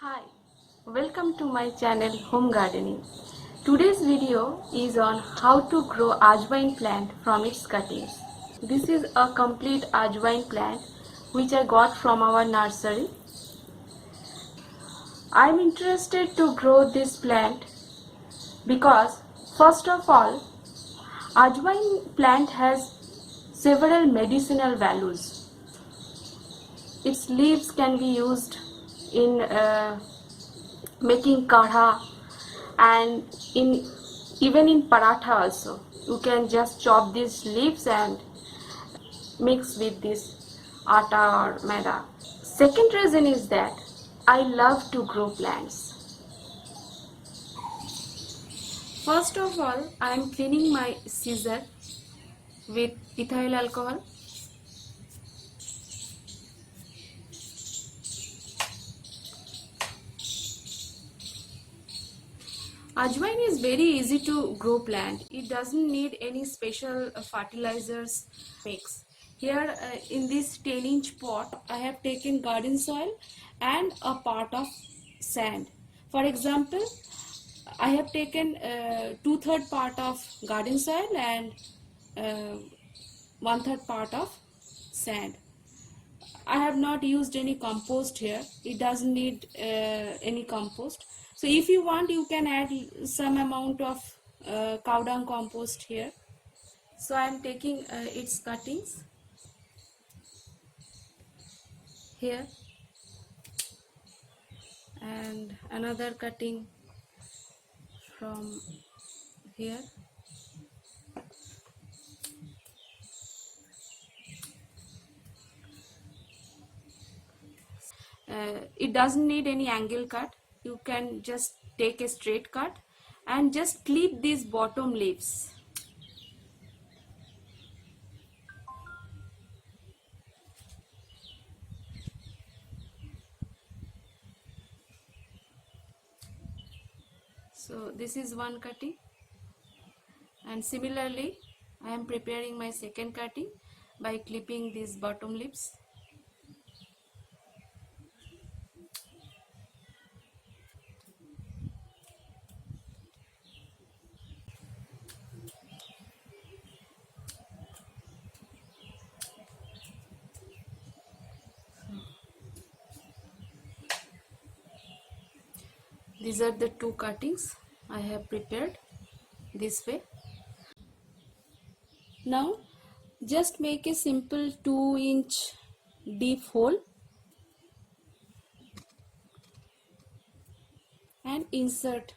Hi, welcome to my channel Home Gardening. Today's video is on how to grow ajwain plant from its cuttings. This is a complete ajwain plant which I got from our nursery. I am interested to grow this plant because first of all, ajwain plant has several medicinal values. Its leaves can be used in making kadha and even in paratha also. You can just chop these leaves and mix with this atta or maida. Second reason is that I love to grow plants. First of all, I am cleaning my scissor with ethyl alcohol. Ajwain is very easy to grow plant. It doesn't need any special fertilizers mix. Here in this 10-inch pot, I have taken garden soil and a part of sand. For example, I have taken 2/3 part of garden soil and 1/3 part of sand. I have not used any compost here. It doesn't need any compost. So if you want, you can add some amount of cow dung compost here. So I am taking its cuttings here and another cutting from here. It doesn't need any angle cut. You can just take a straight cut and just clip these bottom leaves. So this is one cutting, and similarly I am preparing my second cutting by clipping these bottom leaves. These are the two cuttings I have prepared this way. Now just make a simple 2-inch deep hole and insert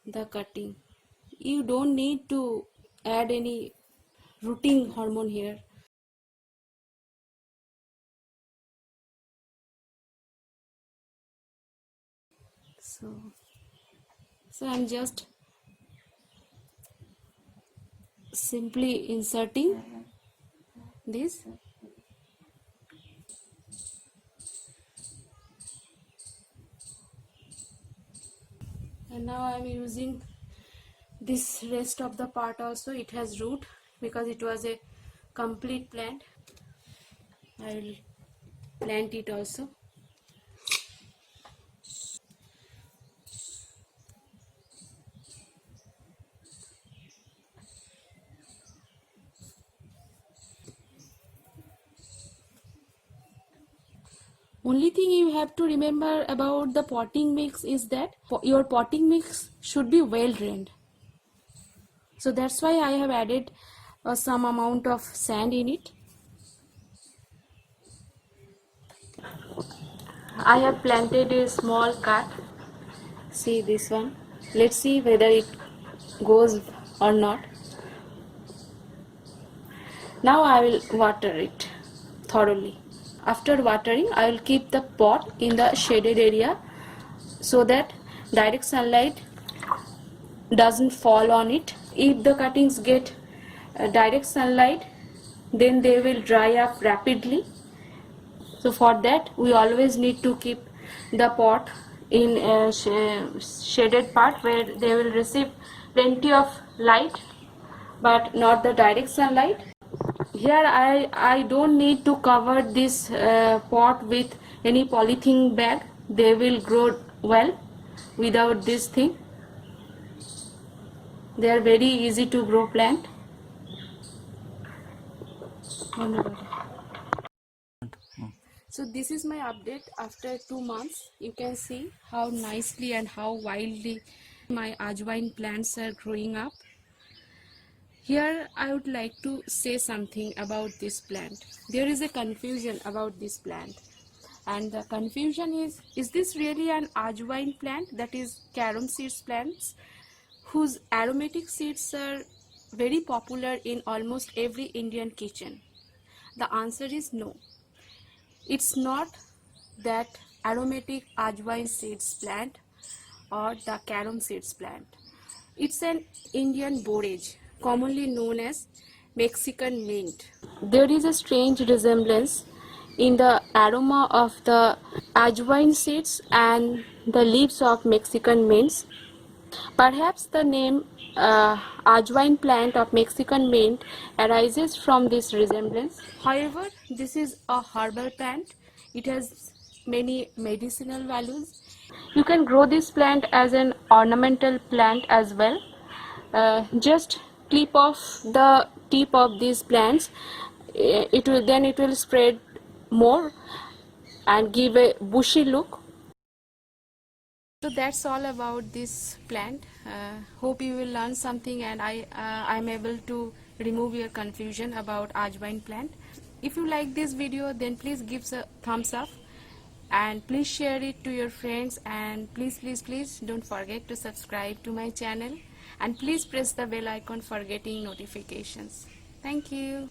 the cutting. You don't need to add any rooting hormone here. So I'm just simply inserting this. And now I'm using this rest of the part also. It has root because it was a complete plant. I will plant it also. Only thing you have to remember about the potting mix is that your potting mix should be well drained. So that's why I have added some amount of sand in it. I have planted a small cut. See this one. Let's see whether it goes or not. Now I will water it thoroughly. After watering, I will keep the pot in the shaded area so that direct sunlight doesn't fall on it. If the cuttings get direct sunlight, then they will dry up rapidly. So for that, we always need to keep the pot in a shaded part where they will receive plenty of light but not the direct sunlight. Here I don't need to cover this pot with any polythene bag. They will grow well without this thing. They are very easy to grow plant. So this is my update after 2 months. You can see how nicely and how wildly my ajwain plants are growing up. Here I would like to say something about this plant. There is a confusion about this plant, and the confusion is this really an ajwain plant, that is carom seeds plants, whose aromatic seeds are very popular in almost every Indian kitchen? The answer is no. It's not that aromatic ajwain seeds plant or the carom seeds plant. It's an Indian borage, commonly known as Mexican mint. There is a strange resemblance in the aroma of the ajwain seeds and the leaves of Mexican mints. Perhaps the name ajwain plant of Mexican mint arises from this resemblance. However, this is a herbal plant. It has many medicinal values. You can grow this plant as an ornamental plant as well. Just clip off the tip of these plants. It will spread more and give a bushy look. So that's all about this plant. Hope you will learn something, and I'm able to remove your confusion about ajwain plant. If you like this video, then please give a thumbs up and please share it to your friends, and please don't forget to subscribe to my channel, and please press the bell icon for getting notifications. Thank you.